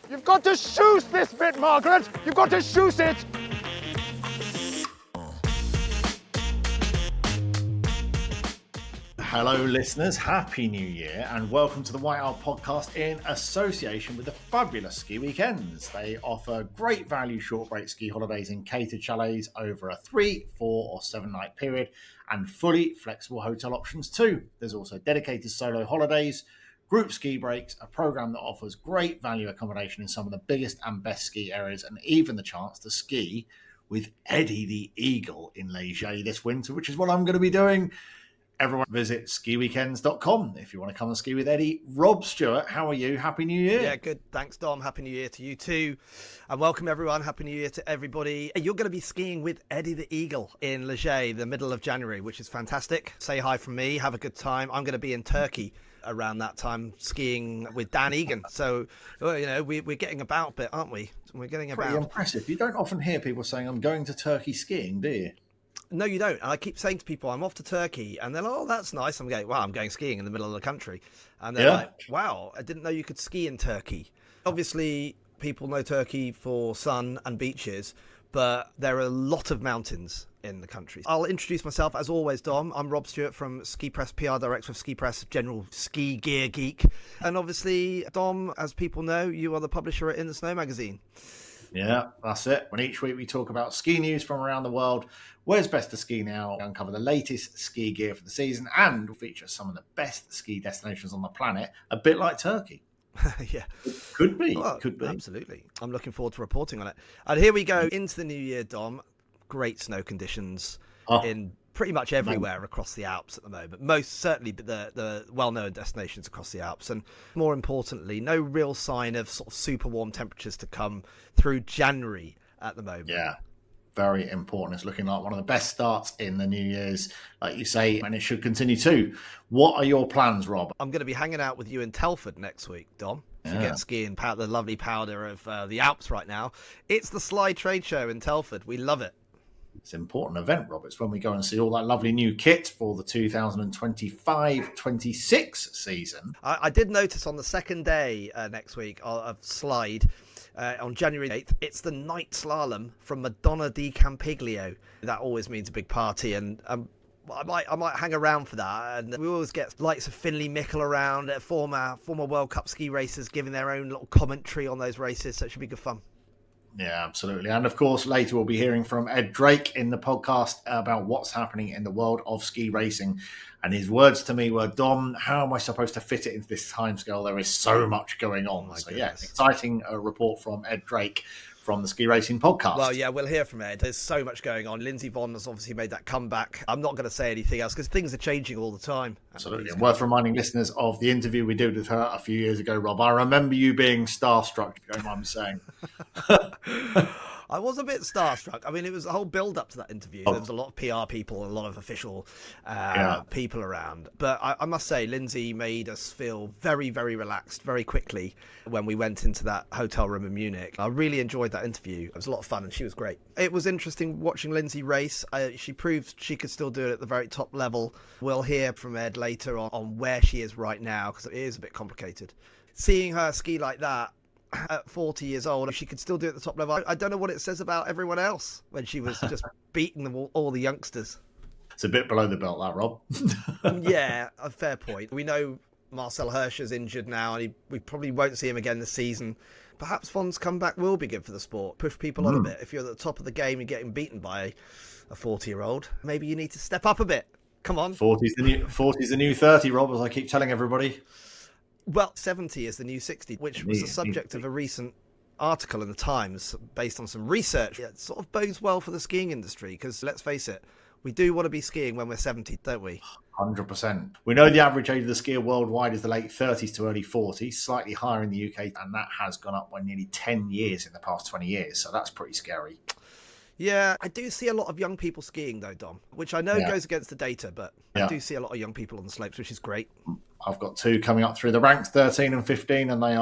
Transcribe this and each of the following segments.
You've got to shoot this bit, Margaret. You've got to shoot it. Hello, listeners. Happy New Year and welcome to the White Owl podcast in association with the fabulous Ski Weekends. They offer great value short break ski holidays in catered chalets over a 3, 4 or 7 night period and fully flexible hotel options too. There's also dedicated solo holidays, group ski breaks, a program that offers great value accommodation in some of the biggest and best ski areas and even the chance to ski with Eddie the Eagle in Les Gets this winter, which is what I'm going to be doing. Everyone visit skiweekends.com if you want to come and ski with Eddie. Rob Stewart, how are you? Happy New Year. Yeah, good. Thanks, Dom. Happy New Year to you too. And welcome, everyone. Happy New Year to everybody. You're going to be skiing with Eddie the Eagle in Les Gets the middle of January, which is fantastic. Say hi from me. Have a good time. I'm going to be in Turkey around that time skiing with Dan Egan. So, you know, we're getting about a bit, aren't we? We're getting about. Pretty impressive. You don't often hear people saying, I'm going to Turkey skiing, do you? No, you don't. And I keep saying to people, I'm off to Turkey. And they're like, oh, that's nice. I'm going, wow, I'm going skiing in the middle of the country. And they're like, wow, I didn't know you could ski in Turkey. Obviously, people know Turkey for sun and beaches, but there are a lot of mountains in the country. I'll introduce myself, as always, Dom. I'm Rob Stewart from Ski Press, PR Director of Ski Press, General Ski Gear Geek. And obviously, Dom, as people know, you are the publisher at In the Snow magazine. Yeah, that's it. When each week we talk about ski news from around the world, where's best to ski now, uncover the latest ski gear for the season, and feature some of the best ski destinations on the planet, a bit like Turkey. Yeah. Could be. Well, could be. Absolutely. I'm looking forward to reporting on it. And here we go into the new year, Dom. Great snow conditions in pretty much everywhere across the Alps at the moment. Most certainly the well-known destinations across the Alps. And more importantly, no real sign of sort of super warm temperatures to come through January at the moment. Yeah, very important. It's looking like one of the best starts in the New Year's, like you say, and it should continue too. What are your plans, Rob? I'm going to be hanging out with you in Telford next week, Dom. Forget skiing, the lovely powder of the Alps right now. It's the Slide Trade Show in Telford. We love it. It's an important event, Rob. It's when we go and see all that lovely new kit for the 2025-26 season. I did notice on the second day next week of Slide, on January 8th, it's the night slalom from Madonna di Campiglio. That always means a big party, and I might hang around for that. And we always get lights of Finlay Mickle around, former World Cup ski racers giving their own little commentary on those races, so it should be good fun. Yeah, absolutely. And of course, later we'll be hearing from Ed Drake in the podcast about what's happening in the world of ski racing. And his words to me were, Dom, how am I supposed to fit it into this timescale? There is so much going on. Oh, so, goodness. Yeah, exciting report from Ed Drake from the Ski Racing Podcast. Well, yeah, we'll hear from Ed. There's so much going on. Lindsay Vonn has obviously made that comeback. I'm not going to say anything else because things are changing all the time. Absolutely. And worth reminding listeners of the interview we did with her a few years ago, Rob. I remember you being starstruck, if you don't mind me saying. I was a bit starstruck. I mean, it was the whole build-up to that interview. There was a lot of PR people and a lot of official people around. But I must say, Lindsay made us feel very, very relaxed very quickly when we went into that hotel room in Munich. I really enjoyed that interview. It was a lot of fun and she was great. It was interesting watching Lindsay race. She proved she could still do it at the very top level. We'll hear from Ed later on where she is right now because it is a bit complicated. Seeing her ski like that, at 40 years old, she could still do it at the top level. I don't know what it says about everyone else when she was just beating them all the youngsters. It's a bit below the belt, that, Rob. Yeah, a fair point. We know Marcel Hirscher's injured now, and we probably won't see him again this season. Perhaps Vonn's comeback will be good for the sport. Push people on a bit. If you're at the top of the game and getting beaten by a 40-year-old, maybe you need to step up a bit. Come on. 40's the new 30, Rob, as I keep telling everybody. Well, 70 is the new 60, which was the subject of a recent article in the Times based on some research. It sort of bodes well for the skiing industry because, let's face it, we do want to be skiing when we're 70, don't we? 100%. We know the average age of the skier worldwide is the late 30s to early 40s, slightly higher in the UK, and that has gone up by nearly 10 years in the past 20 years, so that's pretty scary. Yeah, I do see a lot of young people skiing though, Dom, which I know goes against the data, but I do see a lot of young people on the slopes, which is great. I've got two coming up through the ranks, 13 and 15, and they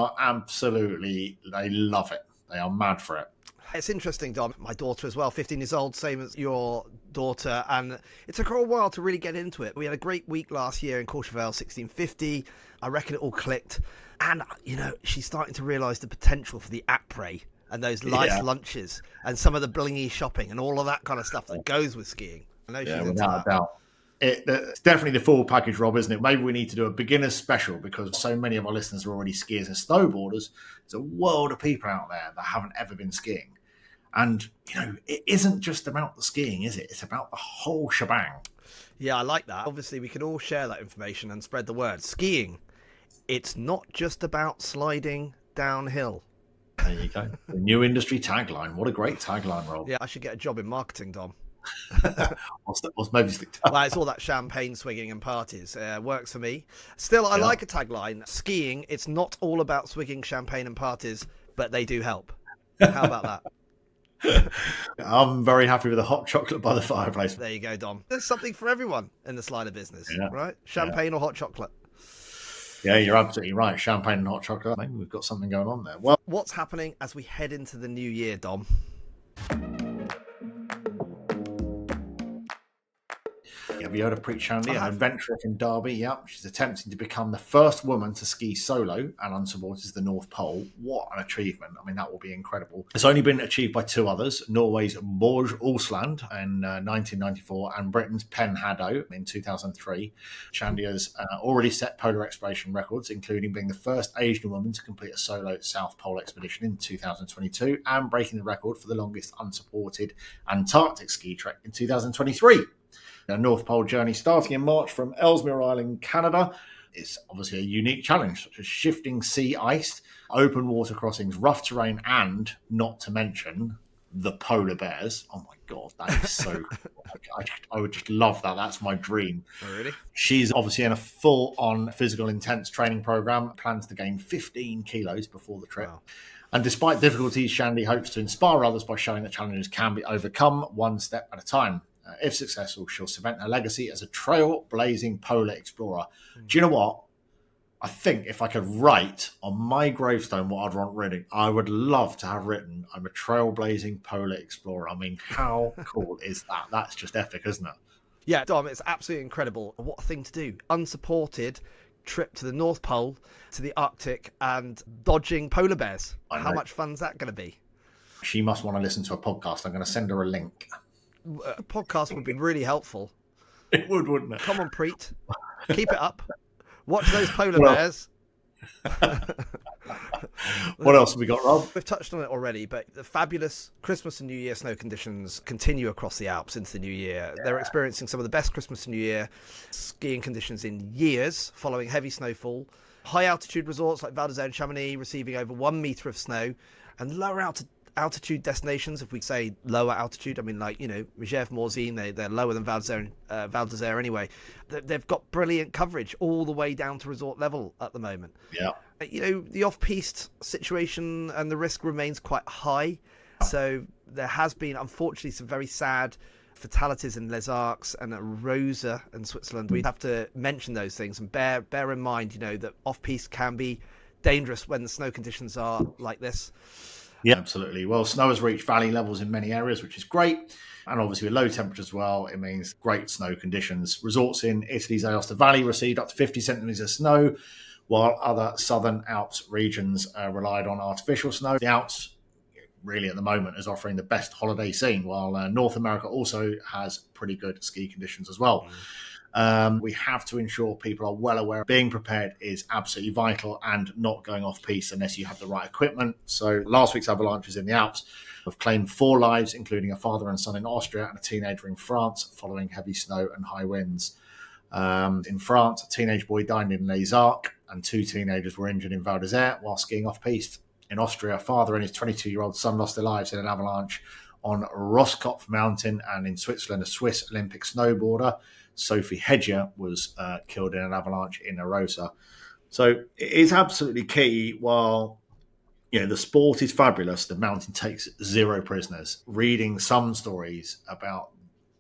love it. They are mad for it. It's interesting, Dom. My daughter as well, 15 years old, same as your daughter, and it took her a while to really get into it. We had a great week last year in Courchevel 1650. I reckon it all clicked. And, she's starting to realise the potential for the après and those nice lunches and some of the blingy shopping and all of that kind of stuff that goes with skiing. I know she's into without that. a doubt. It's definitely the full package, Rob, isn't it? Maybe we need to do a beginner's special because so many of our listeners are already skiers and snowboarders. There's a world of people out there that haven't ever been skiing. And, it isn't just about the skiing, is it? It's about the whole shebang. Yeah, I like that. Obviously, we can all share that information and spread the word. Skiing, it's not just about sliding downhill. There you go. The new industry tagline. What a great tagline, Rob. Yeah, I should get a job in marketing, Dom. What's maybe stick to? Well, it's all that champagne swinging and parties. Works for me. Still, I like a tagline. Skiing, it's not all about swigging champagne and parties, but they do help. How about that? I'm very happy with the hot chocolate by the fireplace. There you go, Dom. There's something for everyone in the slider business, right? Champagne or hot chocolate. Yeah, you're absolutely right. Champagne and hot chocolate. Maybe we've got something going on there. Well, what's happening as we head into the new year, Dom? Have you heard of Preet Chandi, an adventurer from Derby? Yeah, she's attempting to become the first woman to ski solo and unsupported to the North Pole. What an achievement. I mean, that will be incredible. It's only been achieved by two others, Norway's Borge Ulsland in 1994 and Britain's Pen Haddo in 2003. Chandi has already set polar exploration records, including being the first Asian woman to complete a solo South Pole expedition in 2022 and breaking the record for the longest unsupported Antarctic ski trek in 2023. A North Pole journey starting in March from Ellesmere Island, Canada. It's obviously a unique challenge, such as shifting sea ice, open water crossings, rough terrain, and not to mention the polar bears. Oh my God, that is so... I would just love that. That's my dream. Oh, really? She's obviously in a full-on physical intense training program, plans to gain 15 kilos before the trip. Wow. And despite difficulties, Chandi hopes to inspire others by showing that challenges can be overcome one step at a time. If successful, she'll cement her legacy as a trail-blazing polar explorer. Do you know what? I think if I could write on my gravestone what I'd want written, I would love to have written, I'm a trail-blazing polar explorer. I mean, how cool is that? That's just epic, isn't it? Yeah, Dom, it's absolutely incredible. What a thing to do. Unsupported trip to the North Pole, to the Arctic, and dodging polar bears. How much fun's that going to be? She must want to listen to a podcast. I'm going to send her a link. A podcast would be really helpful. It would, wouldn't it? Come on, Preet. Keep it up. Watch those polar bears. What else have we got, Rob? We've touched on it already, but the fabulous Christmas and New Year snow conditions continue across the Alps into the new year. They're experiencing some of the best Christmas and New Year skiing conditions in years, following heavy snowfall. High altitude resorts like Val d'Isère and Chamonix receiving over 1 metre of snow, and lower altitude destinations, if we say lower altitude, I mean, like, Musgrave, Morzine, they're lower than Val d'Isère anyway. They've got brilliant coverage all the way down to resort level at the moment. Yeah. The off-piste situation and the risk remains quite high. So there has been, unfortunately, some very sad fatalities in Les Arcs and Rosa in Switzerland. We have to mention those things and bear in mind, that off-piste can be dangerous when the snow conditions are like this. Yeah, absolutely. Well, snow has reached valley levels in many areas, which is great. And obviously with low temperatures as well, it means great snow conditions. Resorts in Italy's Aosta Valley received up to 50 centimetres of snow, while other southern Alps regions relied on artificial snow. The Alps, really at the moment, is offering the best holiday scene, while North America also has pretty good ski conditions as well. We have to ensure people are well aware being prepared is absolutely vital and not going off piste unless you have the right equipment. So last week's avalanches in the Alps have claimed 4 lives, including a father and son in Austria and a teenager in France following heavy snow and high winds. In France, a teenage boy died in Les Arcs and 2 teenagers were injured in Val d'Isère while skiing off piste. In Austria, a father and his 22-year-old son lost their lives in an avalanche on Roskopf Mountain, and in Switzerland, a Swiss Olympic snowboarder, Sophie Hedger, was killed in an avalanche in Arosa. So it is absolutely key. While the sport is fabulous, the mountain takes 0 prisoners. Reading some stories about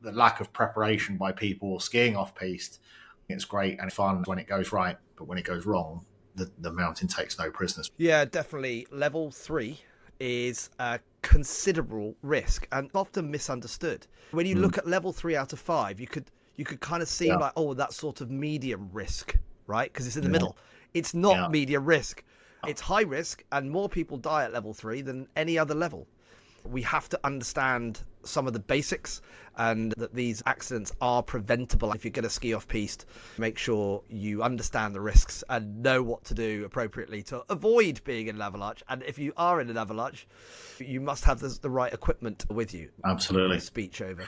the lack of preparation by people skiing off piste, it's great and fun when it goes right, but when it goes wrong, the mountain takes no prisoners. Yeah, definitely. Level 3 is a considerable risk and often misunderstood. When you look at level 3 out of 5, you could kind of see like, oh, that's sort of medium risk, right? Because it's in the middle. It's not medium risk. It's high risk, and more people die at level 3 than any other level. We have to understand some of the basics, and that these accidents are preventable. If you're going to ski off-piste, make sure you understand the risks and know what to do appropriately to avoid being in an avalanche. And if you are in an avalanche, you must have the right equipment with you. Absolutely. Speech over.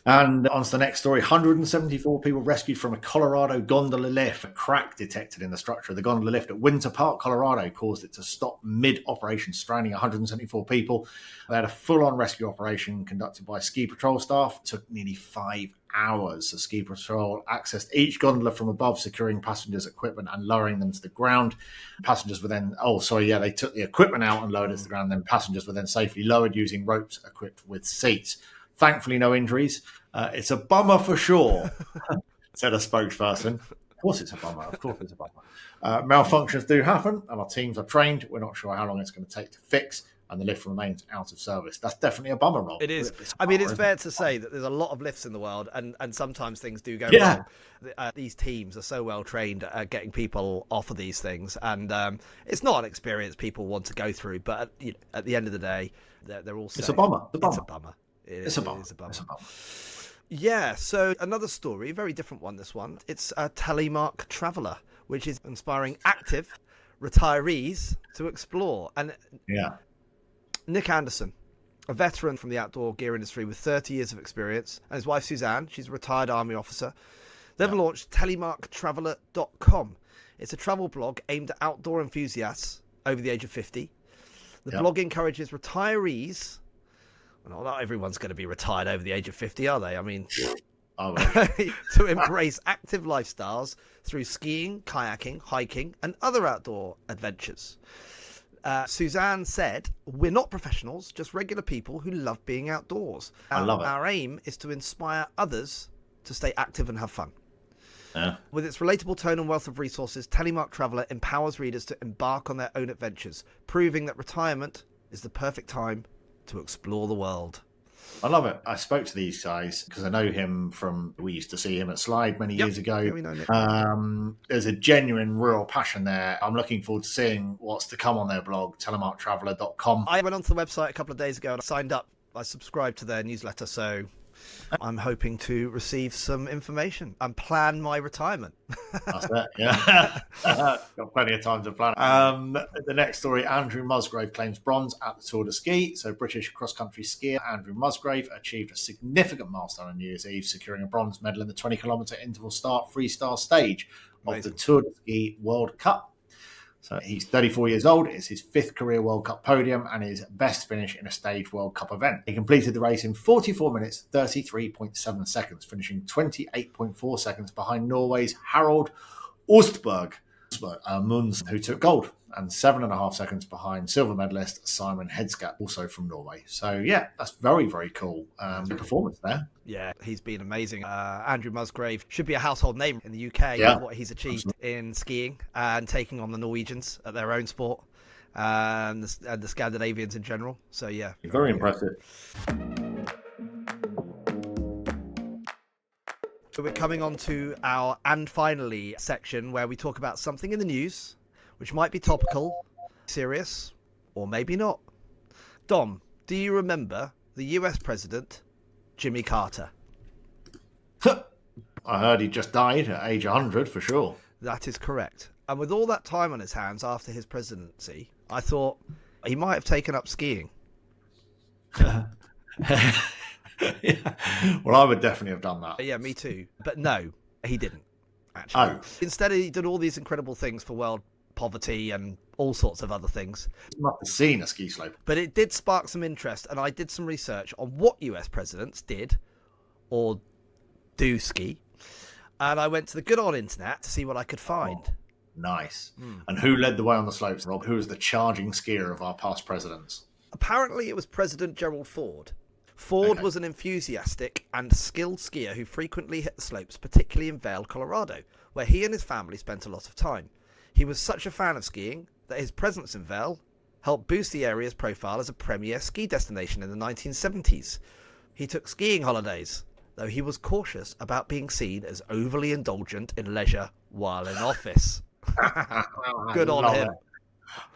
And on to the next story. 174 people rescued from a Colorado gondola lift. A crack detected in the structure of the gondola lift at Winter Park, Colorado, caused it to stop mid-operation, stranding 174 people. They had a full-on rescue operation conducted by ski patrol staff. It took nearly 5 hours. The ski patrol accessed each gondola from above, securing passengers' equipment and lowering them to the ground. Passengers were then... they took the equipment out and lowered it to the ground. Then passengers were then safely lowered using ropes equipped with seats. Thankfully, no injuries. It's a bummer for sure, said a spokesperson. Of course it's a bummer. Malfunctions do happen, and our teams are trained. We're not sure how long it's going to take to fix, and the lift remains out of service. That's definitely a bummer, Rob. It is. It's fair to say that there's a lot of lifts in the world, and sometimes things do go wrong. These teams are so well trained at getting people off of these things, and it's not an experience people want to go through, but at the end of the day, they're all safe. It's a bummer. It's a bummer. It's a bummer. Yeah, so another story, very different one, this one. It's a Telemark Traveller, which is inspiring active retirees to explore. And Nick Anderson, a veteran from the outdoor gear industry with 30 years of experience, and his wife Suzanne, she's a retired army officer, they've launched telemarktraveller.com. It's a travel blog aimed at outdoor enthusiasts over the age of 50. The blog encourages retirees... Well, not everyone's going to be retired over the age of 50, are they? I mean, to embrace active lifestyles through skiing, kayaking, hiking, and other outdoor adventures. Suzanne said, "We're not professionals, just regular people who love being outdoors. I love it. Our aim is to inspire others to stay active and have fun." With its relatable tone and wealth of resources, Telemark Traveller empowers readers to embark on their own adventures, proving that retirement is the perfect time to explore the world. I love it. I spoke to these guys because I know him we used to see him at Slide many years ago. Yeah, we know Nick. There's a genuine, real passion there. I'm looking forward to seeing what's to come on their blog, telemarktraveller.com. I went onto the website a couple of days ago and I signed up. I subscribed to their newsletter, so I'm hoping to receive some information and plan my retirement. That's it, yeah. Got plenty of time to plan. The next story, Andrew Musgrave claims bronze at the Tour de Ski. So British cross-country skier Andrew Musgrave achieved a significant milestone on New Year's Eve, securing a bronze medal in the 20-kilometre interval start freestyle stage of the Tour de Ski World Cup. So he's 34 years old. It's his 5th career World Cup podium and his best finish in a stage World Cup event. He completed the race in 44 minutes, 33.7 seconds, finishing 28.4 seconds behind Norway's Harald Ostberg, who took gold, and 7.5 seconds behind silver medalist Simon Hedskat, also from Norway. So, yeah, that's very, very cool performance there. Yeah, he's been amazing. Andrew Musgrave should be a household name in the UK with what he's achieved in skiing and taking on the Norwegians at their own sport and the Scandinavians in general. So, yeah. Very impressive. So we're coming on to our "And Finally" section where we talk about something in the news which might be topical, serious, or maybe not. Dom, do you remember the US President, Jimmy Carter? I heard he just died at age 100 for sure. That is correct. And with all that time on his hands after his presidency, I thought he might have taken up skiing. Yeah. Well, I would definitely have done that. Yeah, me too. But no, he didn't, actually. Instead, he did all these incredible things for world poverty and all sorts of other things. Not seen a ski slope. But it did spark some interest, and I did some research on what US presidents did or do ski. And I went to the good old internet to see what I could find. Oh, nice. And who led the way on the slopes, Rob? Who was the charging skier of our past presidents? Apparently, it was President Gerald Ford. Ford was an enthusiastic and skilled skier who frequently hit the slopes, particularly in Vail, Colorado, where he and his family spent a lot of time. He was such a fan of skiing that his presence in Vail helped boost the area's profile as a premier ski destination in the 1970s. He took skiing holidays, though he was cautious about being seen as overly indulgent in leisure while in office. Good on him.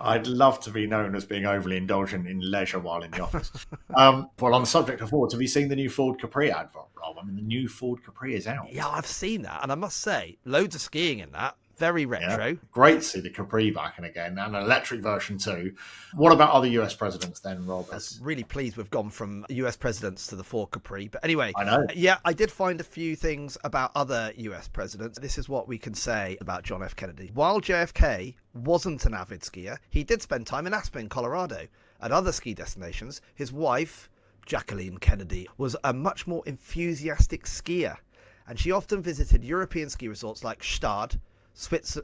I'd love to be known as being overly indulgent in leisure while in the office. Well, on the subject of Fords, have you seen the new Ford Capri advert, Rob? I mean, the new Ford Capri is out. Yeah, I've seen that, and I must say, loads of skiing in that. Very retro. Yeah. Great to see the Capri back in again, and an electric version too. What about other US presidents then, Rob? I'm really pleased we've gone from US presidents to the Ford Capri. But anyway, I know. Yeah, I did find a few things about other US presidents. This is what we can say about John F. Kennedy. While JFK wasn't an avid skier, he did spend time in Aspen, Colorado. At other ski destinations, his wife, Jacqueline Kennedy, was a much more enthusiastic skier. And she often visited European ski resorts like Gstaad,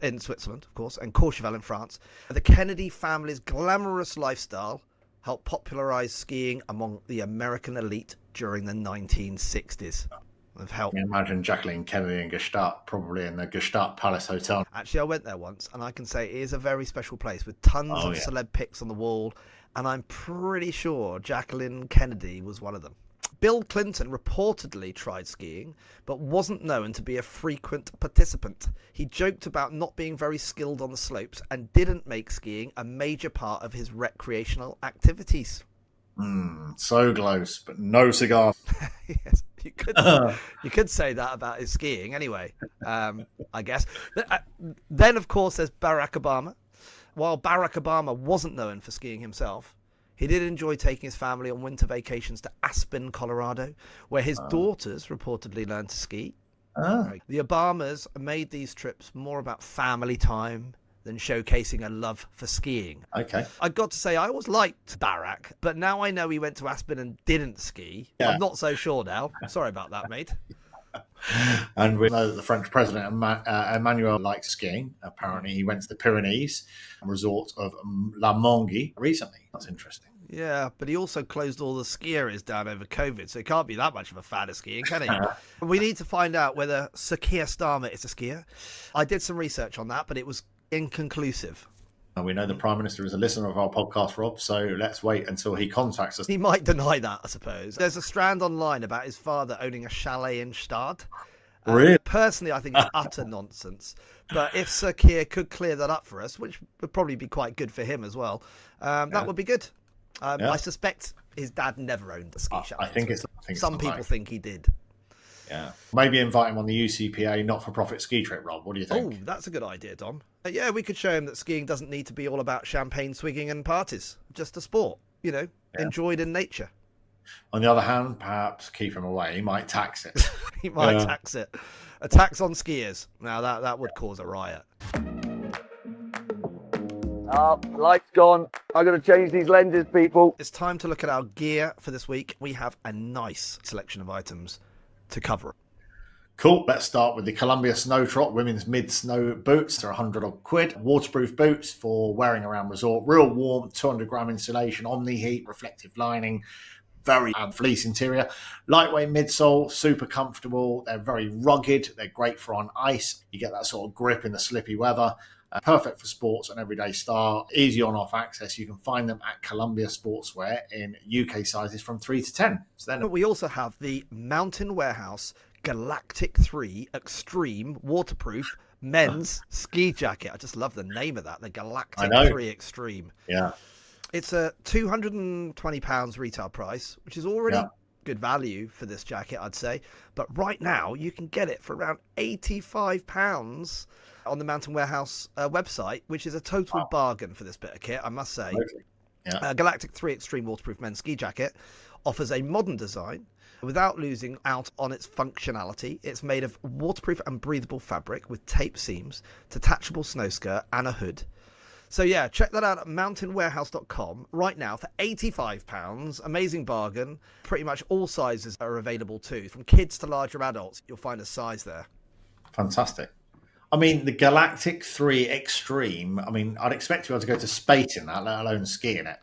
in Switzerland, of course, and Courchevel in France. The Kennedy family's glamorous lifestyle helped popularize skiing among the American elite during the 1960s. Of help. You can imagine Jacqueline Kennedy in Gstaad, probably in the Gstaad Palace Hotel. Actually, I went there once, and I can say it is a very special place with tons of celeb pics on the wall, and I'm pretty sure Jacqueline Kennedy was one of them. Bill Clinton reportedly tried skiing, but wasn't known to be a frequent participant. He joked about not being very skilled on the slopes and didn't make skiing a major part of his recreational activities. So close, but no cigar. Yes, you could say that about his skiing anyway, I guess. Then, of course, there's Barack Obama. While Barack Obama wasn't known for skiing himself, he did enjoy taking his family on winter vacations to Aspen, Colorado, where his daughters reportedly learned to ski. The Obamas made these trips more about family time than showcasing a love for skiing. Okay. I got to say, I always liked Barack, but now I know he went to Aspen and didn't ski. Yeah. I'm not so sure now. Sorry about that, mate. And we know that the French president, Emmanuel, likes skiing. Apparently, he went to the Pyrenees, a resort of La Mongie recently. That's interesting. Yeah, but he also closed all the ski areas down over COVID, so he can't be that much of a fan of skiing, can he? We need to find out whether Sir Keir Starmer is a skier. I did some research on that, but it was inconclusive. We know the Prime Minister is a listener of our podcast, Rob, so let's wait until he contacts us. He might deny that, I suppose. There's a strand online about his father owning a chalet in Gstaad. Really? Personally, I think it's utter nonsense. But if Sir Keir could clear that up for us, which would probably be quite good for him as well, that would be good. I suspect his dad never owned a ski chalet. I think some people think he did. Yeah. Maybe invite him on the UCPA not-for-profit ski trip, Rob. What do you think? Oh, that's a good idea, Don. Yeah, we could show him that skiing doesn't need to be all about champagne swigging and parties. Just a sport, enjoyed in nature. On the other hand, perhaps keep him away. He might tax it. He might tax it. A tax on skiers. Now, that would cause a riot. Light's gone. I'm going to change these lenses, people. It's time to look at our gear for this week. We have a nice selection of items to cover. Cool. Let's start with the Columbia Snow Trot women's mid-snow boots. They're 100 odd quid. Waterproof boots for wearing around resort. Real warm, 200 gram insulation, omni-heat, reflective lining, very fleece interior. Lightweight midsole, super comfortable. They're very rugged. They're great for on ice. You get that sort of grip in the slippy weather. Perfect for sports and everyday style. Easy on-off access. You can find them at Columbia Sportswear in UK sizes from 3 to 10. So then we also have the Mountain Warehouse Galactic 3 Extreme Waterproof Men's Ski Jacket. I just love the name of that, the Galactic 3 Extreme. Yeah. It's a £220 retail price, which is already good value for this jacket, I'd say. But right now, you can get it for around £85 on the Mountain Warehouse website, which is a total bargain for this bit of kit, I must say. Okay. Yeah. Galactic 3 Extreme Waterproof Men's Ski Jacket offers a modern design without losing out on its functionality. It's made of waterproof and breathable fabric with tape seams, detachable snow skirt and a hood. So yeah, check that out at mountainwarehouse.com right now for £85. Amazing bargain. Pretty much all sizes are available too. From kids to larger adults, you'll find a size there. Fantastic. I mean, the Galactic 3 Extreme, I'd expect to be able to go to space in that, let alone ski in it.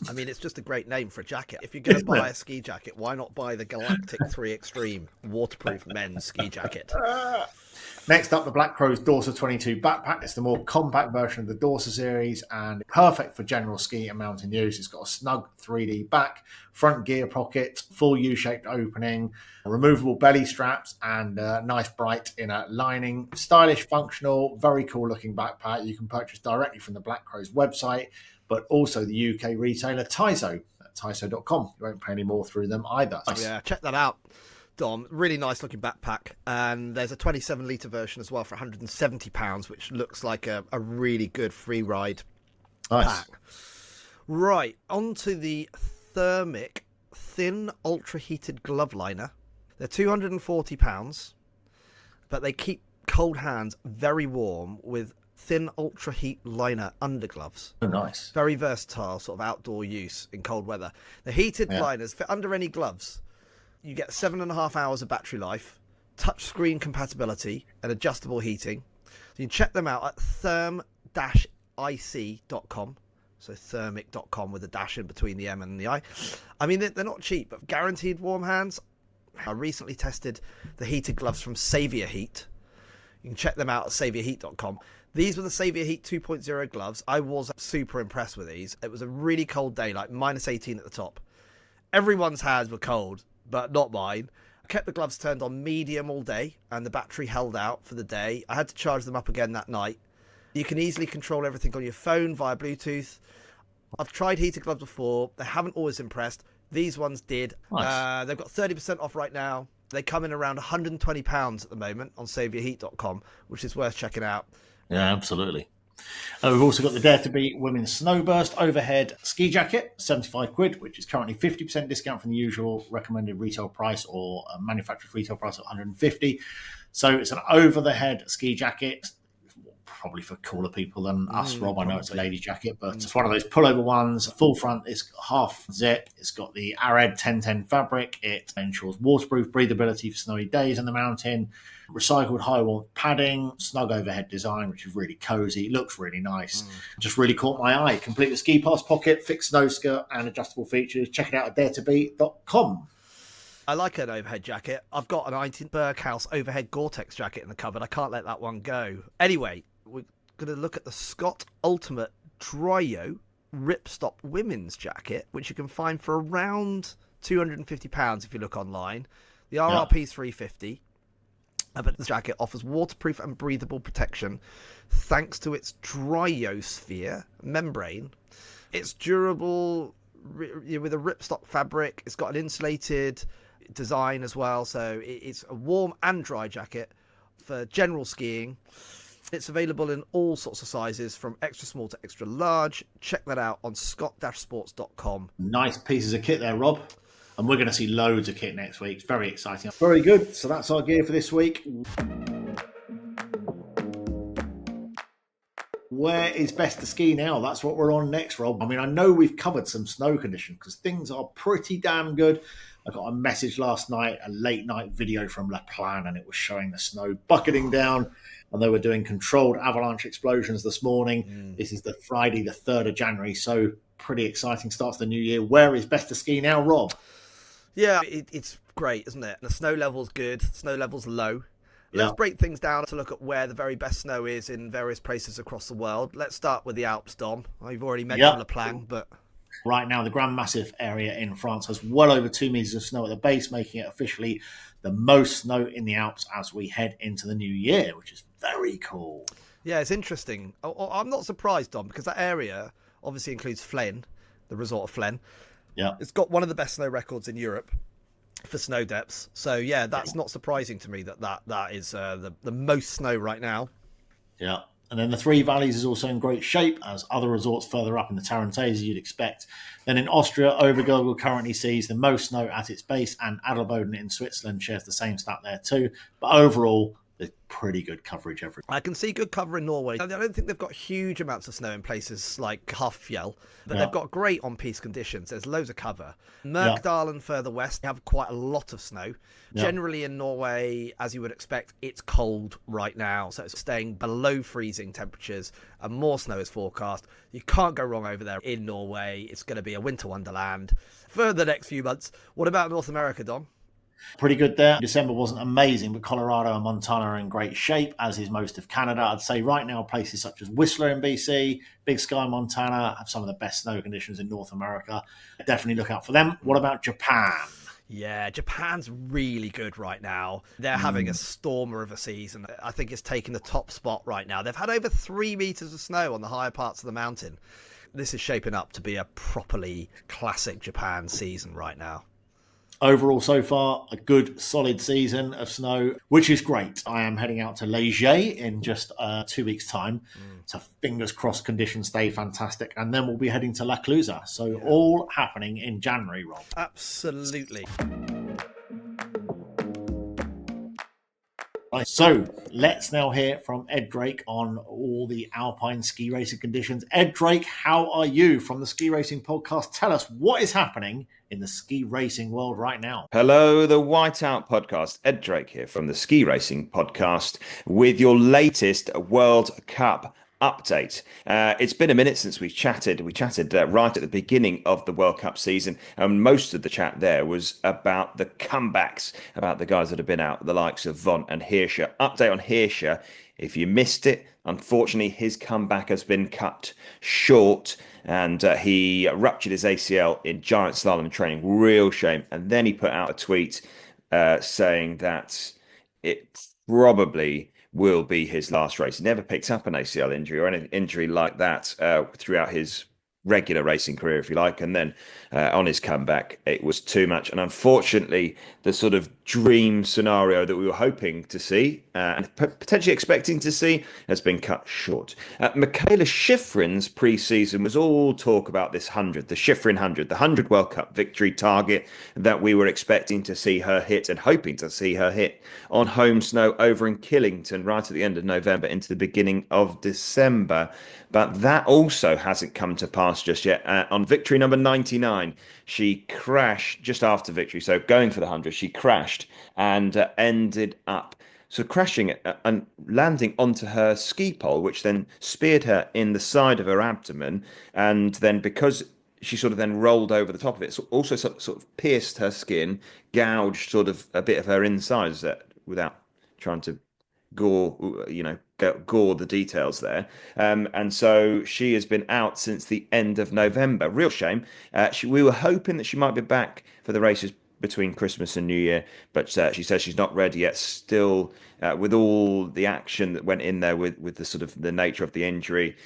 I mean, it's just a great name for a jacket. If you're going to buy a ski jacket, why not buy the Galactic 3 Extreme Waterproof Men's Ski Jacket? Next up, the Black Crow's Dorsa 22 backpack. It's the more compact version of the Dorsa series and perfect for general ski and mountain use. It's got a snug 3D back, front gear pocket, full U-shaped opening, removable belly straps, and a nice bright inner lining. Stylish, functional, very cool looking backpack. You can purchase directly from the Black Crow's website, but also the UK retailer Taiso at taiso.com. You won't pay any more through them either. Yeah, check that out, Dom. Really nice looking backpack. And there's a 27 litre version as well for £170, which looks like a really good free ride pack. Right, onto the Thermic thin ultra heated glove liner. They're £240, but they keep cold hands very warm with thin ultra heat liner undergloves. Oh, nice. Very versatile, sort of outdoor use in cold weather. The heated liners fit under any gloves. You get 7.5 hours of battery life, touchscreen compatibility, and adjustable heating. So you can check them out at therm-ic.com. So thermic.com with a dash in between the M and the I. I mean, they're not cheap, but guaranteed warm hands. I recently tested the heated gloves from Saviour Heat. You can check them out at saviourheat.com. These were the Saviour Heat 2.0 gloves. I was super impressed with these. It was a really cold day, like -18 at the top. Everyone's hands were cold, but not mine. I kept the gloves turned on medium all day, and the battery held out for the day. I had to charge them up again that night. You can easily control everything on your phone via Bluetooth. I've tried heated gloves before. They haven't always impressed. These ones did. Nice. They've got 30% off right now. They come in around £120 at the moment on saviourheat.com, which is worth checking out. Yeah, absolutely. We've also got the Dare to Beat Women's Snowburst overhead ski jacket, 75 quid, which is currently 50% discount from the usual recommended retail price or manufacturer's retail price of 150. So it's an over the head ski jacket, probably for cooler people than us, Rob. I know it's a lady jacket, but it's one of those pullover ones. Full front, it's half zip. It's got the Ared 1010 fabric. It ensures waterproof breathability for snowy days in the mountain. Recycled high warmth padding, snug overhead design, which is really cozy. It looks really nice. Just really caught my eye. Complete with ski pass pocket, fixed snow skirt, and adjustable features. Check it out at daretobeat.com. I like an overhead jacket. I've got an 19 Berghaus overhead Gore-Tex jacket in the cupboard. I can't let that one go. Anyway, we're going to look at the Scott Ultimate Dryo Ripstop Women's Jacket, which you can find for around £250 if you look online. The RRP is £350. But the jacket offers waterproof and breathable protection thanks to its dryosphere membrane. It's durable with a ripstop fabric. It's got an insulated design as well, so it's a warm and dry jacket for general skiing. It's available in all sorts of sizes from extra small to extra large. Check that out on scott-sports.com. Nice pieces of kit there, Rob. And we're going to see loads of kit next week. It's very exciting. Very good. So that's our gear for this week. Where is best to ski now? That's what we're on next, Rob. I mean, I know we've covered some snow conditions because things are pretty damn good. I got a message last night, a late night video from La Plan, and it was showing the snow bucketing down. And they were doing controlled avalanche explosions this morning. This is the Friday, the 3rd of January. So pretty exciting start to the new year. Where is best to ski now, Rob? Yeah, it's great, isn't it? The snow level's good, snow level's low. Let's break things down to look at where the very best snow is in various places across the world. Let's start with the Alps, Dom. You've already mentioned La Plan, but... Right now, the Grand Massif area in France has well over 2 metres of snow at the base, making it officially the most snow in the Alps as we head into the new year, which is very cool. Yeah, it's interesting. I'm not surprised, Dom, because that area obviously includes Flaine, the resort of Flaine. Yeah, it's got one of the best snow records in Europe for snow depths. So yeah, that's not surprising to me that is the most snow right now. Yeah, and then the Three Valleys is also in great shape, as other resorts further up in the Tarentaise you'd expect. Then in Austria, Obergurgl currently sees the most snow at its base, and Adelboden in Switzerland shares the same stat there too. But overall, there's pretty good coverage everywhere. I can see good cover in Norway. I don't think they've got huge amounts of snow in places like Hafjell, but they've got great on-piste conditions. There's loads of cover. Mørkdalen further west have quite a lot of snow. Generally in Norway, as you would expect, it's cold right now, so it's staying below freezing temperatures and more snow is forecast. You can't go wrong over there in Norway. It's going to be a winter wonderland for the next few months. What about North America, Dom? Pretty good there. December wasn't amazing, but Colorado and Montana are in great shape, as is most of Canada. I'd say right now places such as Whistler in BC, Big Sky, Montana have some of the best snow conditions in North America. Definitely look out for them. What about Japan? Yeah, Japan's really good right now. They're having a stormer of a season. I think it's taking the top spot right now. They've had over 3 meters of snow on the higher parts of the mountain. This is shaping up to be a properly classic Japan season right now. Overall, so far, a good, solid season of snow, which is great. I am heading out to Leger in just 2 weeks' time. So fingers crossed conditions stay fantastic. And then we'll be heading to La Clusaz. So all happening in January, Rob. Absolutely. Right, so let's now hear from Ed Drake on all the Alpine ski racing conditions. Ed Drake, how are you from the Ski Racing Podcast? Tell us what is happening in the ski racing world right now. Hello, the Whiteout Podcast. Ed Drake here from the Ski Racing Podcast with your latest World Cup update. It's been a minute since we chatted. We chatted right at the beginning of the World Cup season, and most of the chat there was about the comebacks, about the guys that have been out, the likes of Von and Hirscher. Update on Hirscher. If you missed it, unfortunately, his comeback has been cut short, and he ruptured his ACL in giant slalom training. Real shame. And then he put out a tweet saying that it probably will be his last race. He never picked up an ACL injury or any injury like that throughout his regular racing career, if you like. And then on his comeback, it was too much. And unfortunately, the sort of dream scenario that we were hoping to see and potentially expecting to see has been cut short. Michaela Schifrin's pre-season was all talk about this 100, the Schifrin 100, the 100 World Cup victory target that we were expecting to see her hit and hoping to see her hit on home snow over in Killington right at the end of November into the beginning of December. But that also hasn't come to pass just yet. On victory number 99, she crashed just after victory. So going for the 100, she crashed and ended up crashing and landing onto her ski pole, which then speared her in the side of her abdomen. And then because she sort of then rolled over the top of it, so also sort of pierced her skin, gouged sort of a bit of her insides without trying to gore the details there. And so she has been out since the end of November. Real shame. We were hoping that she might be back for the races between Christmas and New Year, but she says she's not ready yet. Still, with all the action that went in there with the sort of the nature of the injury,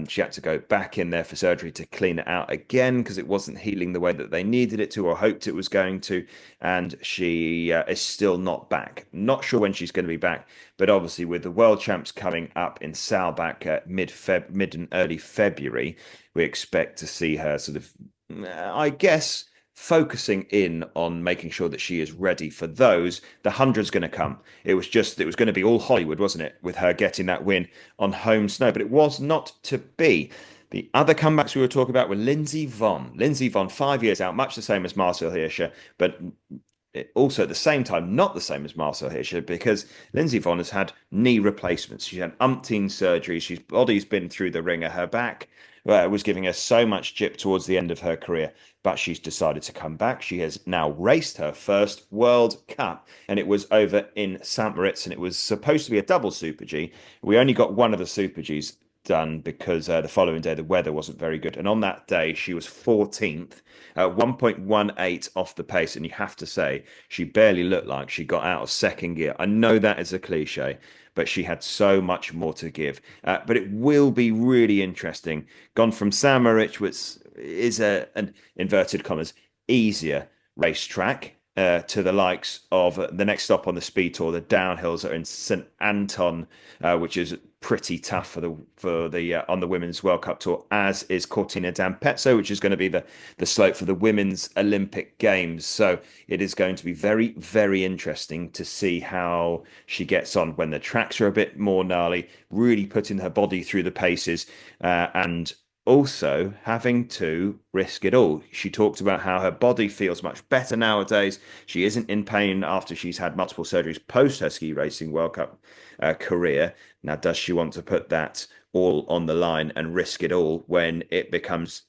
she had to go back in there for surgery to clean it out again because it wasn't healing the way that they needed it to or hoped it was going to. And she is still not back. Not sure when she's going to be back, but obviously with the World Champs coming up in Saalbach mid and early February, we expect to see her sort of, I guess, focusing in on making sure that she is ready for those. The 100's going to come. It was going to be all Hollywood, wasn't it, with her getting that win on home snow, but it was not to be. The other comebacks we were talking about were Lindsey Vonn. Lindsey Vonn, 5 years out, much the same as Marcel Hirscher, but also at the same time, not the same as Marcel Hirscher, because Lindsey Vonn has had knee replacements. She's had umpteen surgeries. Her body's been through the ringer. Her back was giving her so much jip towards the end of her career, but she's decided to come back. She has now raced her first World Cup, and it was over in St. Moritz, and it was supposed to be a double Super G. We only got one of the Super Gs done because the following day the weather wasn't very good, and on that day she was 14th, 1.18 off the pace, and you have to say she barely looked like she got out of second gear. I know that is a cliche, but she had so much more to give. But it will be really interesting. Gone from St. Moritz, which is an inverted commas easier racetrack, to the likes of the next stop on the speed tour, the downhills are in St. Anton, which is pretty tough for the on the Women's World Cup Tour, as is Cortina d'Ampezzo, which is going to be the slope for the Women's Olympic Games. So it is going to be very, very interesting to see how she gets on when the tracks are a bit more gnarly, really putting her body through the paces, and also having to risk it all. She talked about how her body feels much better nowadays. She isn't in pain after she's had multiple surgeries post her ski racing World Cup career. Now, does she want to put that all on the line and risk it all when it becomes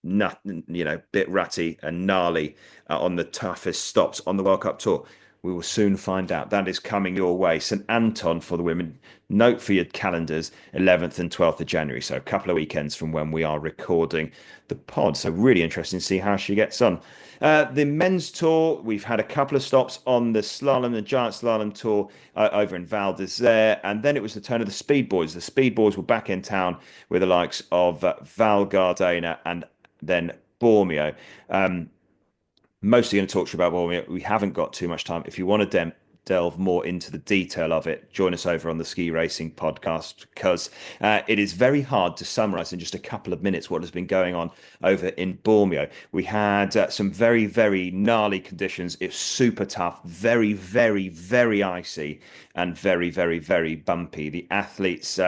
bit rutty and gnarly on the toughest stops on the World Cup Tour? We will soon find out. That is coming your way. St Anton for the women. Note for your calendars, 11th and 12th of January. So a couple of weekends from when we are recording the pod. So really interesting to see how she gets on. The men's tour, we've had a couple of stops on the slalom, the giant slalom tour over in Val d'Isère. And then it was the turn of the Speed Boys. The Speed Boys were back in town with the likes of Val Gardena and then Bormio. Mostly going to talk to you about Bormio. We haven't got too much time. If you want to delve more into the detail of it, join us over on the Ski Racing podcast, because it is very hard to summarize in just a couple of minutes what has been going on over in Bormio. We had some very, very gnarly conditions. It's super tough, very, very, very icy and very, very, very bumpy. The athletes,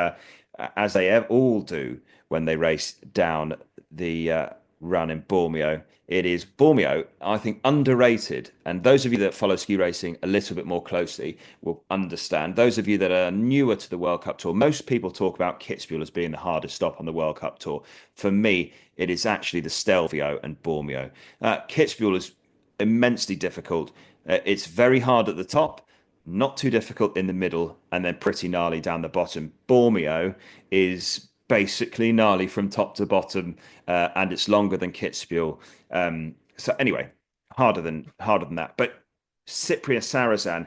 as they all do when they race down the run in Bormio. It is Bormio, I think, underrated. And those of you that follow ski racing a little bit more closely will understand. Those of you that are newer to the World Cup Tour, most people talk about Kitzbühel as being the hardest stop on the World Cup Tour. For me, it is actually the Stelvio and Bormio. Kitzbühel is immensely difficult. It's very hard at the top, not too difficult in the middle, and then pretty gnarly down the bottom. Bormio is basically gnarly from top to bottom, and it's longer than Kitzbühel. So anyway, harder than that. But Cyprien Sarrazin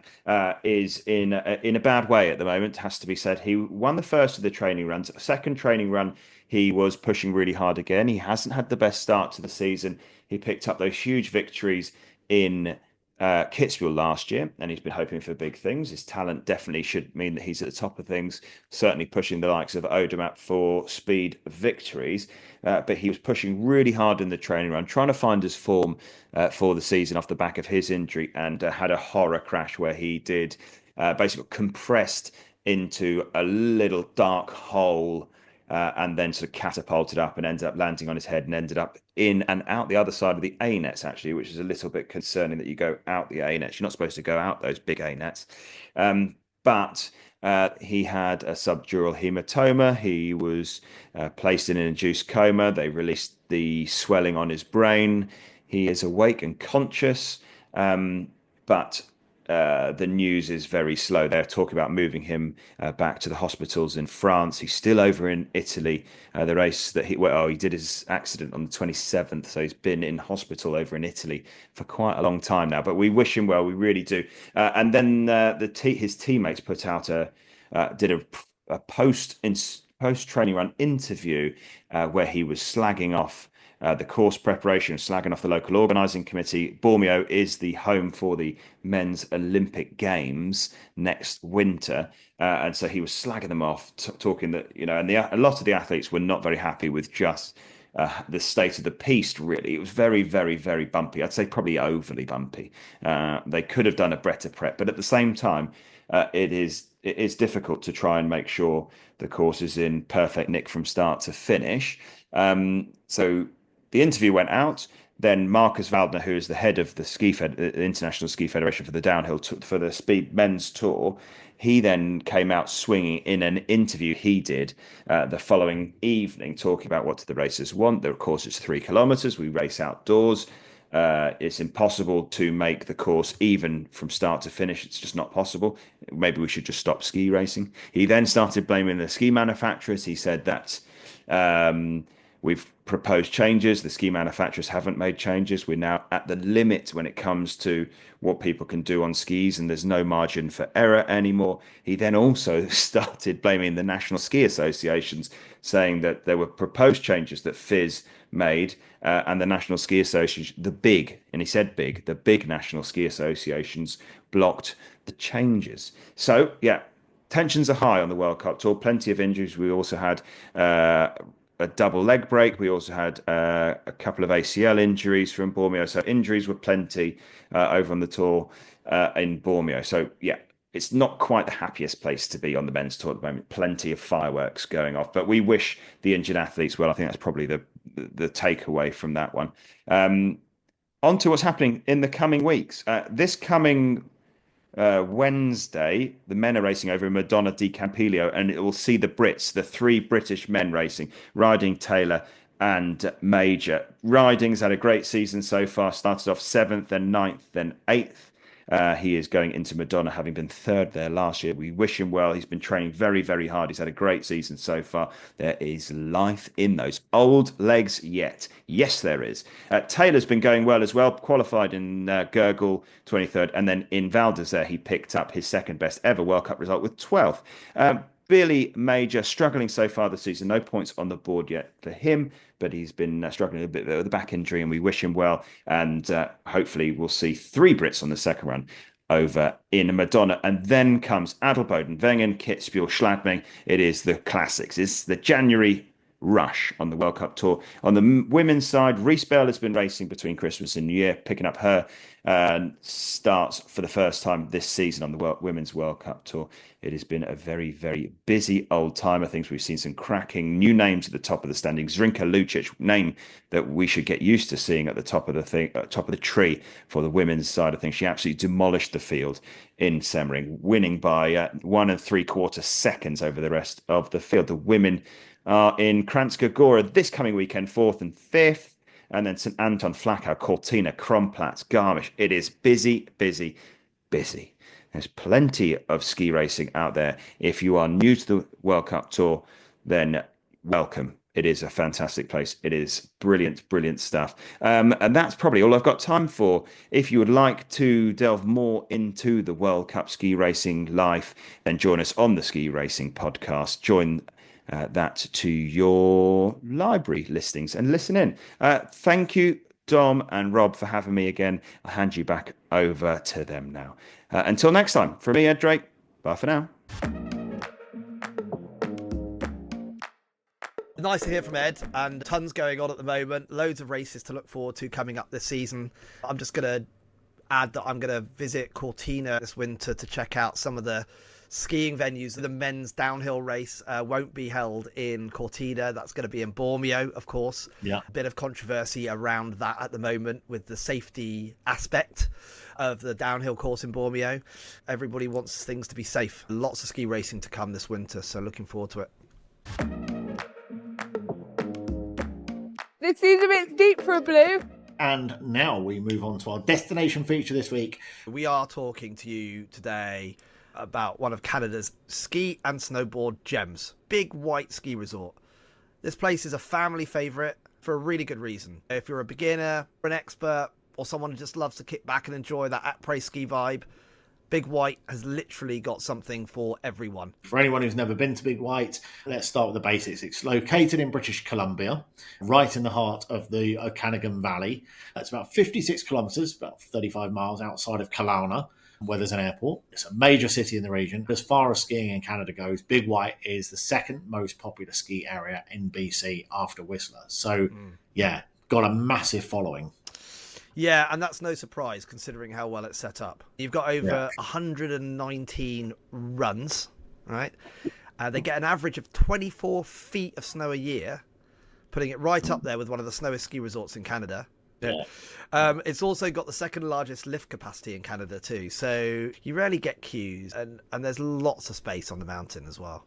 is in a bad way at the moment, has to be said. He won the first of the training runs. Second training run, he was pushing really hard again. He hasn't had the best start to the season. He picked up those huge victories in Kitzbühel last year, and he's been hoping for big things. His talent definitely should mean that he's at the top of things, certainly pushing the likes of Odermatt for speed victories. But he was pushing really hard in the training run, trying to find his form for the season off the back of his injury, and had a horror crash where he did basically compressed into a little dark hole. And then sort of catapulted up and ended up landing on his head and ended up in and out the other side of the A nets, actually, which is a little bit concerning that you go out the A nets. You're not supposed to go out those big A nets. But he had a subdural hematoma. He was placed in an induced coma. They released the swelling on his brain. He is awake and conscious, but the news is very slow. They're talking about moving him back to the hospitals in France. He's still over in Italy. The race that he did his accident on the 27th, so he's been in hospital over in Italy for quite a long time now. But we wish him well, we really do. And then his teammates put out did a post training run interview where he was slagging off the course preparation, slagging off the local organising committee. Bormio is the home for the men's Olympic Games next winter. And so he was slagging them off, talking that, and a lot of the athletes were not very happy with just the state of the piste, really. It was very, very, very bumpy. I'd say probably overly bumpy. They could have done a better prep, but at the same time, it is difficult to try and make sure the course is in perfect nick from start to finish. So the interview went out. Then Marcus Waldner, who is the head of the International Ski Federation for the downhill for the speed men's tour, he then came out swinging in an interview he did the following evening, talking about what the racers want. Of course, it's 3 kilometers. We race outdoors. It's impossible to make the course even from start to finish. It's just not possible. Maybe we should just stop ski racing. He then started blaming the ski manufacturers. He said that we've proposed changes. The ski manufacturers haven't made changes. We're now at the limit when it comes to what people can do on skis, and there's no margin for error anymore. He then also started blaming the national ski associations, saying that there were proposed changes that FIS made, and the National Ski Association, the big national ski associations blocked the changes. So, yeah, tensions are high on the World Cup Tour. Plenty of injuries. We also had a double leg break. We also had a couple of ACL injuries from Bormio. So injuries were plenty over on the tour in Bormio. So, yeah, it's not quite the happiest place to be on the men's tour at the moment. Plenty of fireworks going off, but we wish the injured athletes well. I think that's probably the takeaway from that one. On to what's happening in the coming weeks. This coming Wednesday, the men are racing over in Madonna di Campiglio, and it will see the Brits, the 3 British men racing, Riding, Taylor and major. Riding's had a great season so far. Started off 7th, then 9th, then 8th. He is going into Madonna, having been 3rd there last year. We wish him well. He's been training very, very hard. He's had a great season so far. There is life in those old legs yet. Yes, there is. Taylor's been going well as well. Qualified in Gurgle, 23rd. And then in Val d'Isère, he picked up his second best ever World Cup result with 12th. Billy Major struggling so far this season. No points on the board yet for him, but he's been struggling a bit with the back injury, and we wish him well. And hopefully we'll see 3 Brits on the second run over in Madonna. And then comes Adelboden, Wengen, Kitzbühel, Schladming. It is the classics. It's the January rush on the World Cup Tour. On the women's side, Reece Bell has been racing between Christmas and New Year, picking up her starts for the first time this season on the Women's World Cup Tour. It has been a very, very busy old time. I think we've seen some cracking new names at the top of the standings. Zrinka Lucic, name that we should get used to seeing at the top of the tree for the women's side of things. She absolutely demolished the field in Semmering, winning by 1 3/4 seconds over the rest of the field. The women are in Kranjska Gora this coming weekend, 4th and 5th. And then St Anton, Flachau, Cortina, Kronplatz, Garmisch. It is busy, busy, busy. There's plenty of ski racing out there. If you are new to the World Cup Tour, then welcome. It is a fantastic place. It is brilliant, brilliant stuff. And that's probably all I've got time for. If you would like to delve more into the World Cup ski racing life, then join us on the Ski Racing Podcast. Join that to your library listings and listen in. Thank you, Dom and Rob, for having me again. I'll hand you back over to them now. Until next time, from me, Ed Drake, bye for now. Nice to hear from Ed, and tons going on at the moment. Loads of races to look forward to coming up this season. I'm just going to add that I'm going to visit Cortina this winter to check out some of the skiing venues. The men's downhill race won't be held in Cortina. That's going to be in Bormio, of course. Yeah. A bit of controversy around that at the moment with the safety aspect of the downhill course in Bormio. Everybody wants things to be safe. Lots of ski racing to come this winter, so looking forward to it. This seems a bit deep for a blue. And now we move on to our destination feature this week. We are talking to you today about one of Canada's ski and snowboard gems, Big White Ski Resort. This place is a family favourite for a really good reason. If you're a beginner, an expert, or someone who just loves to kick back and enjoy that après ski vibe, Big White has literally got something for everyone. For anyone who's never been to Big White, let's start with the basics. It's located in British Columbia, right in the heart of the Okanagan Valley. It's about 56 kilometres, about 35 miles outside of Kelowna, where there's an airport. It's a major city in the region. As far as skiing in Canada goes, Big White is the second most popular ski area in BC after Whistler. So, yeah, got a massive following. Yeah, and that's no surprise considering how well it's set up. You've got over 119 runs, right? They get an average of 24 feet of snow a year, putting it right up there with one of the snowiest ski resorts in Canada. Yeah. It's also got the second largest lift capacity in Canada too, so you rarely get queues, and there's lots of space on the mountain as well.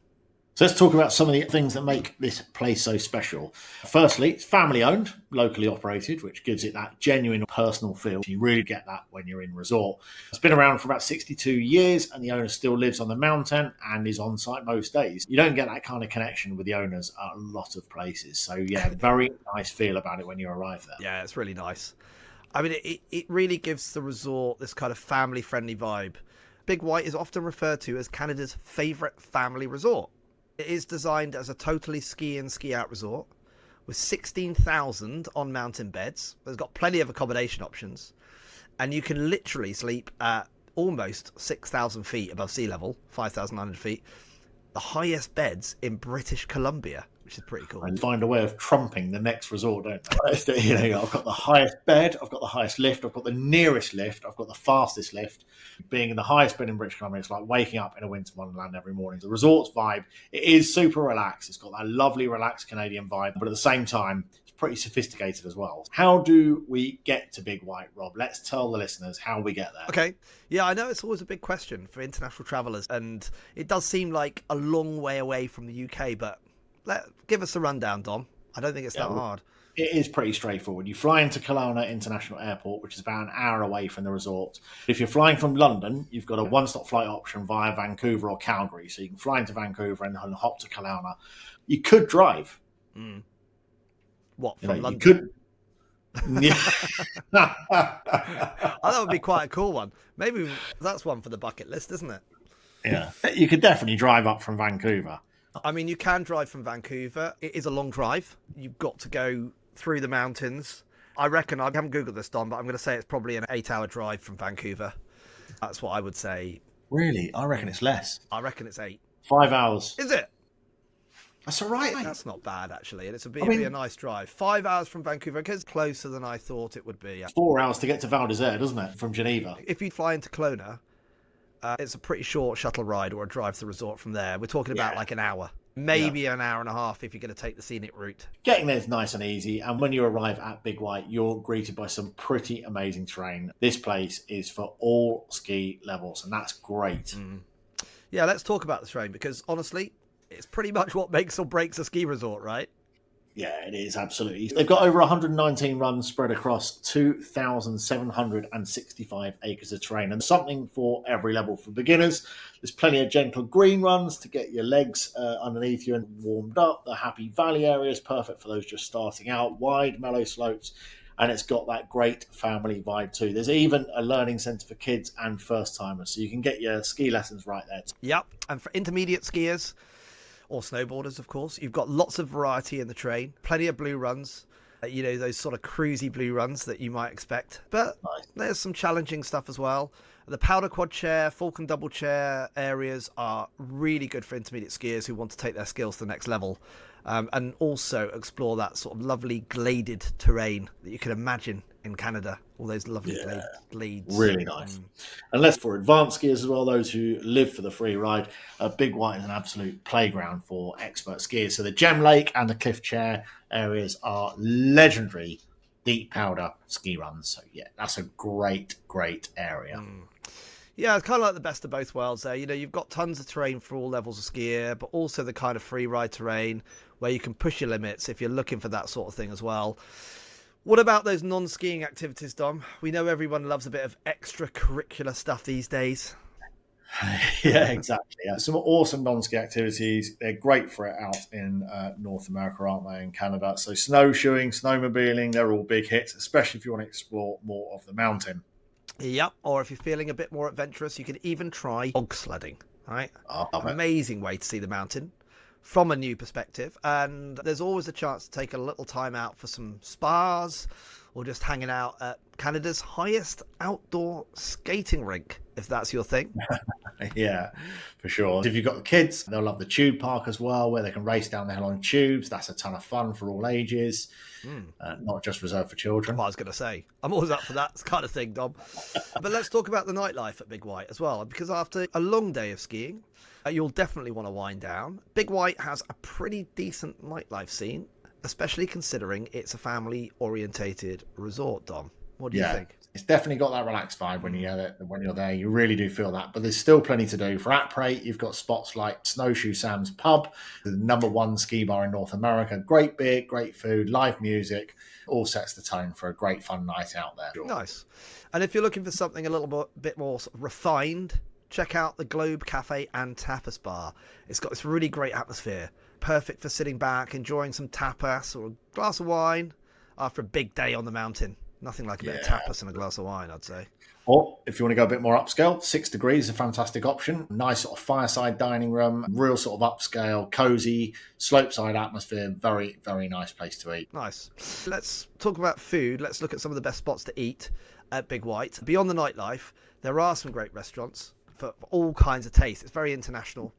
So let's talk about some of the things that make this place so special. Firstly, it's family owned, locally operated, which gives it that genuine personal feel. You really get that when you're in resort. It's been around for about 62 years and the owner still lives on the mountain and is on site most days. You don't get that kind of connection with the owners at a lot of places. So yeah, very nice feel about it when you arrive there. Yeah, it's really nice. I mean, it really gives the resort this kind of family-friendly vibe. Big White is often referred to as Canada's favourite family resort. It is designed as a totally ski in, ski out resort with 16,000 on mountain beds. There's got plenty of accommodation options, and you can literally sleep at almost 6,000 feet above sea level, 5,900 feet. The highest beds in British Columbia, which is pretty cool. And find a way of trumping the next resort, don't they? You know, I've got the highest bed, I've got the highest lift, I've got the nearest lift, I've got the fastest lift. Being in the highest bed in British Columbia, it's like waking up in a winter wonderland every morning. The resort's vibe, it is super relaxed. It's got that lovely, relaxed Canadian vibe, but at the same time, it's pretty sophisticated as well. How do we get to Big White, Rob? Let's tell the listeners how we get there. Okay. Yeah, I know it's always a big question for international travellers, and it does seem like a long way away from the UK, but give us a rundown, Dom. I don't think it's that hard. It is pretty straightforward. You fly into Kelowna International Airport, which is about an hour away from the resort. If you're flying from London, you've got a one-stop flight option via Vancouver or Calgary. So you can fly into Vancouver and then hop to Kelowna. You could drive. What, from London? You could. Yeah. That would be quite a cool one. Maybe that's one for the bucket list, isn't it? Yeah. You could definitely drive up from Vancouver. I mean, you can drive from Vancouver. It is a long drive. You've got to go through the mountains. I reckon, I haven't Googled this, Don, but I'm going to say it's probably an 8-hour drive from Vancouver. That's what I would say. Really? I reckon it's less. I reckon it's 8. 5 hours. Is it? That's all right, mate. That's not bad, actually. And it'd be a nice drive. 5 hours from Vancouver, because it's closer than I thought it would be. 4 hours to get to Val d'Isère, doesn't it, from Geneva? If you fly into Kelowna, it's a pretty short shuttle ride or a drive to the resort from there. We're talking about like an hour. Maybe an hour and a half if you're going to take the scenic route. Getting there is nice and easy, and when you arrive at Big White, you're greeted by some pretty amazing terrain. This place is for all ski levels, and that's great. Yeah, let's talk about the terrain, because honestly, it's pretty much what makes or breaks a ski resort, right? Yeah, it is, absolutely. They've got over 119 runs spread across 2,765 acres of terrain, and something for every level. For beginners, there's plenty of gentle green runs to get your legs underneath you and warmed up. The Happy Valley area is perfect for those just starting out. Wide, mellow slopes, and it's got that great family vibe too. There's even a learning centre for kids and first-timers, so you can get your ski lessons right there. Yep, and for intermediate skiers, or snowboarders, of course, you've got lots of variety in the terrain, plenty of blue runs, those sort of cruisy blue runs that you might expect. But there's some challenging stuff as well. The powder quad chair, Falcon double chair areas are really good for intermediate skiers who want to take their skills to the next level, and also explore that sort of lovely gladed terrain that you can imagine in Canada. All those lovely glades. Really nice. Unless for advanced skiers as well, those who live for the free ride, Big White is an absolute playground for expert skiers. So the Gem Lake and the Cliff Chair areas are legendary deep powder ski runs. So yeah, that's a great area. Yeah, it's kind of like the best of both worlds there. You've got tons of terrain for all levels of skier, but also the kind of free ride terrain where you can push your limits if you're looking for that sort of thing as well. What about those non-skiing activities, Dom? We know everyone loves a bit of extracurricular stuff these days. Yeah, exactly. Yeah. Some awesome non-ski activities. They're great for it out in North America, aren't they, in Canada? So snowshoeing, snowmobiling, they're all big hits, especially if you want to explore more of the mountain. Yep, or if you're feeling a bit more adventurous, you can even try bog sledding, right? Amazing way to see the mountain from a new perspective, and there's always a chance to take a little time out for some spas or just hanging out at Canada's highest outdoor skating rink, if that's your thing. Yeah, for sure. If you've got the kids, they'll love the tube park as well, where they can race down the hill on tubes. That's a ton of fun for all ages, not just reserved for children. Well, I was going to say, I'm always up for that kind of thing, Dom. But let's talk about the nightlife at Big White as well, because after a long day of skiing, you'll definitely want to wind down. Big White has a pretty decent nightlife scene, especially considering it's a family-orientated resort, Dom. What do you think? It's definitely got that relaxed vibe when you're there. You really do feel that. But there's still plenty to do. For Après, you've got spots like Snowshoe Sam's Pub, the #1 ski bar in North America. Great beer, great food, live music. All sets the tone for a great fun night out there. Nice. And if you're looking for something a little bit more sort of refined, check out the Globe Cafe and Tapas Bar. It's got this really great atmosphere. Perfect for sitting back, enjoying some tapas or a glass of wine after a big day on the mountain. Nothing like a bit of tapas and a glass of wine, I'd say. Or if you want to go a bit more upscale, 6 Degrees is a fantastic option. Nice sort of fireside dining room, real sort of upscale, cozy, slopeside atmosphere. Very, very nice place to eat. Nice. Let's talk about food. Let's look at some of the best spots to eat at Big White. Beyond the nightlife, there are some great restaurants for all kinds of tastes. It's very international.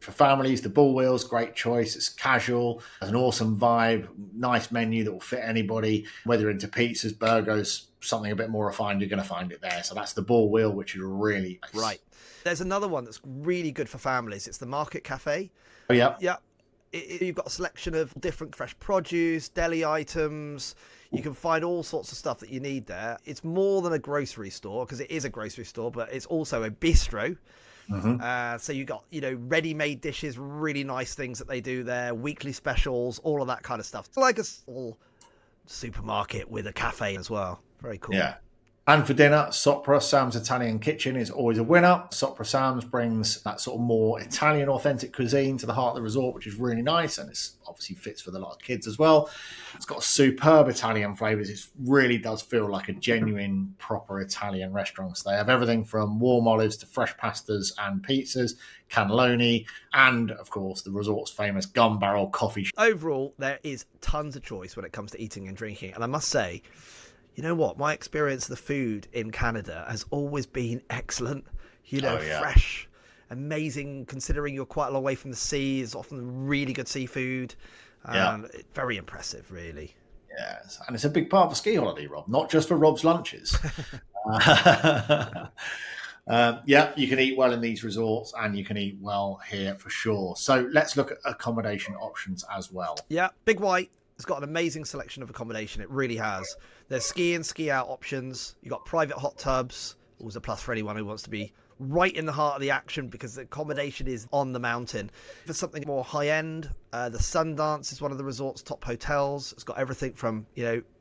For families, the Bull Wheel's great choice. It's casual, has an awesome vibe, nice menu that will fit anybody. Whether you're into pizzas, burgers, something a bit more refined, you're going to find it there. So that's the Bull Wheel, which is really nice. Right. There's another one that's really good for families. It's the Market Cafe. Oh, yeah. Yeah. You've got a selection of different fresh produce, deli items. You can find all sorts of stuff that you need there. It's more than a grocery store, because it is a grocery store, but it's also a bistro. So you got, ready-made dishes, really nice things that they do there, weekly specials, all of that kind of stuff. It's like a small supermarket with a cafe as well. Very cool. Yeah. And for dinner, Sopra, Sam's Italian Kitchen, is always a winner. Sopra Sam's brings that sort of more Italian authentic cuisine to the heart of the resort, which is really nice, and it's obviously fits with a lot of kids as well. It's got superb Italian flavours. It really does feel like a genuine, proper Italian restaurant. So they have everything from warm olives to fresh pastas and pizzas, cannelloni, and, of course, the resort's famous gun barrel coffee. Overall, there is tons of choice when it comes to eating and drinking, and I must say, you know what? My experience of the food in Canada has always been excellent. Fresh, amazing, considering you're quite a long way from the sea. It's often really good seafood. Very impressive, really. Yes, and it's a big part of a ski holiday, Rob, not just for Rob's lunches. You can eat well in these resorts, and you can eat well here for sure. So let's look at accommodation options as well. Yeah, Big White has got an amazing selection of accommodation. It really has. There's ski in, ski out options. You've got private hot tubs. Always a plus for anyone who wants to be right in the heart of the action because the accommodation is on the mountain. For something more high end, the Sundance is one of the resort's top hotels. It's got everything from,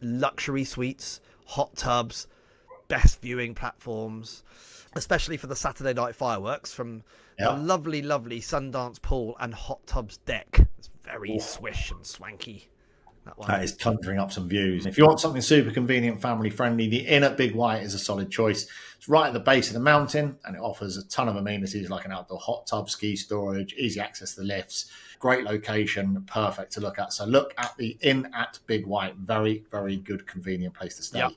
luxury suites, hot tubs, best viewing platforms, especially for the Saturday night fireworks from a lovely, lovely Sundance pool and hot tubs deck. It's very swish and swanky. That is conjuring up some views. If you want something super convenient, family friendly, the Inn at Big White is a solid choice. It's right at the base of the mountain, and it offers a ton of amenities like an outdoor hot tub, ski storage, easy access to the lifts, great location, perfect to look at. So look at the Inn at Big White. Very, very good, convenient place to stay. Yep.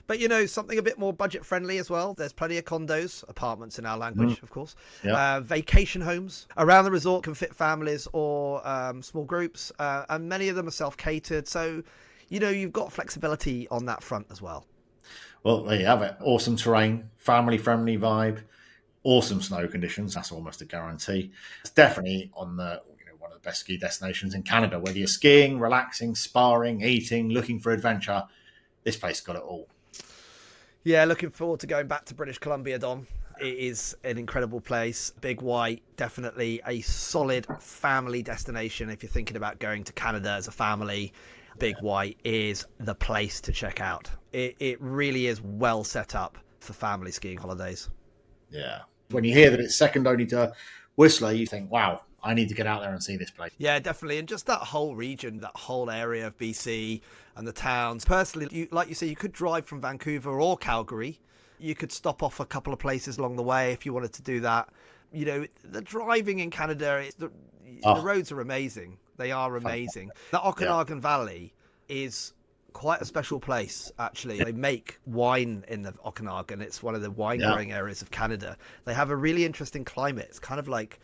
But, something a bit more budget friendly as well. There's plenty of condos, apartments in our language, of course. Yep. Vacation homes around the resort can fit families or small groups. And many of them are self-catered. So, you've got flexibility on that front as well. Well, there you have it. Awesome terrain, family-friendly vibe, awesome snow conditions. That's almost a guarantee. It's definitely on the one of the best ski destinations in Canada. Whether you're skiing, relaxing, sparring, eating, looking for adventure, this place got it all. Yeah, looking forward to going back to British Columbia, Dom. It is an incredible place. Big White, definitely a solid family destination. If you're thinking about going to Canada as a family, Big White is the place to check out. It really is well set up for family skiing holidays. Yeah. When you hear that it's second only to Whistler, you think, wow, I need to get out there and see this place. Yeah, definitely. And just that whole region, that whole area of BC and the towns. Personally, like you say, you could drive from Vancouver or Calgary. You could stop off a couple of places along the way if you wanted to do that. The driving in Canada, the roads are amazing. They are amazing. The Okanagan Valley is quite a special place, actually. They make wine in the Okanagan. It's one of the wine growing areas of Canada. They have a really interesting climate. It's kind of like,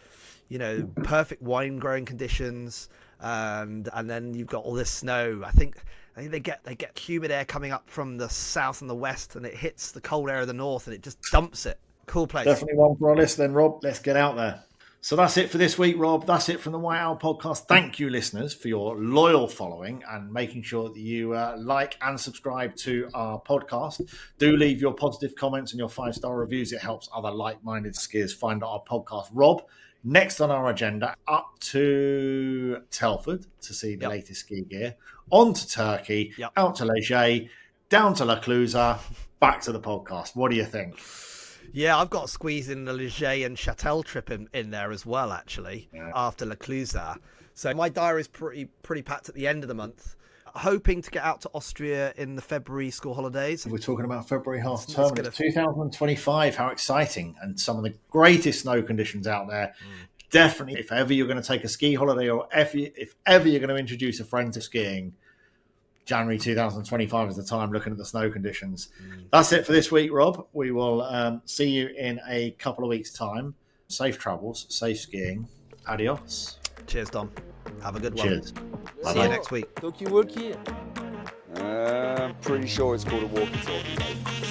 perfect wine growing conditions. And then you've got all this snow. I think they get humid air coming up from the south and the west, and it hits the cold air of the north, and it just dumps it. Cool place. Definitely one for our list then, Rob. Let's get out there. So that's it for this week, Rob. That's it from the White Owl podcast. Thank you, listeners, for your loyal following and making sure that you like and subscribe to our podcast. Do leave your positive comments and your 5-star reviews. It helps other like-minded skiers find our podcast. Rob, next on our agenda, up to Telford to see the latest ski gear, on to Turkey, out to Leger, down to La Clusaz, back to the podcast. What do you think? Yeah, I've got to squeeze in the Leger and Châtel trip in there as well, actually, after La Clusaz. So my diary is pretty packed at the end of the month. Hoping to get out to Austria in the February school holidays. We're talking about February half term. It's 2025. How exciting. And some of the greatest snow conditions out there. Definitely, if ever you're going to take a ski holiday or if ever you're going to introduce a friend to skiing, January 2025 is the time looking at the snow conditions. That's it for this week, Rob. We will see you in a couple of weeks' time. Safe travels, safe skiing. Adios. Cheers, Dom. Have a good one. Cheers. See you next week. Talkie-walkie? I'm pretty sure it's called a walkie-talkie.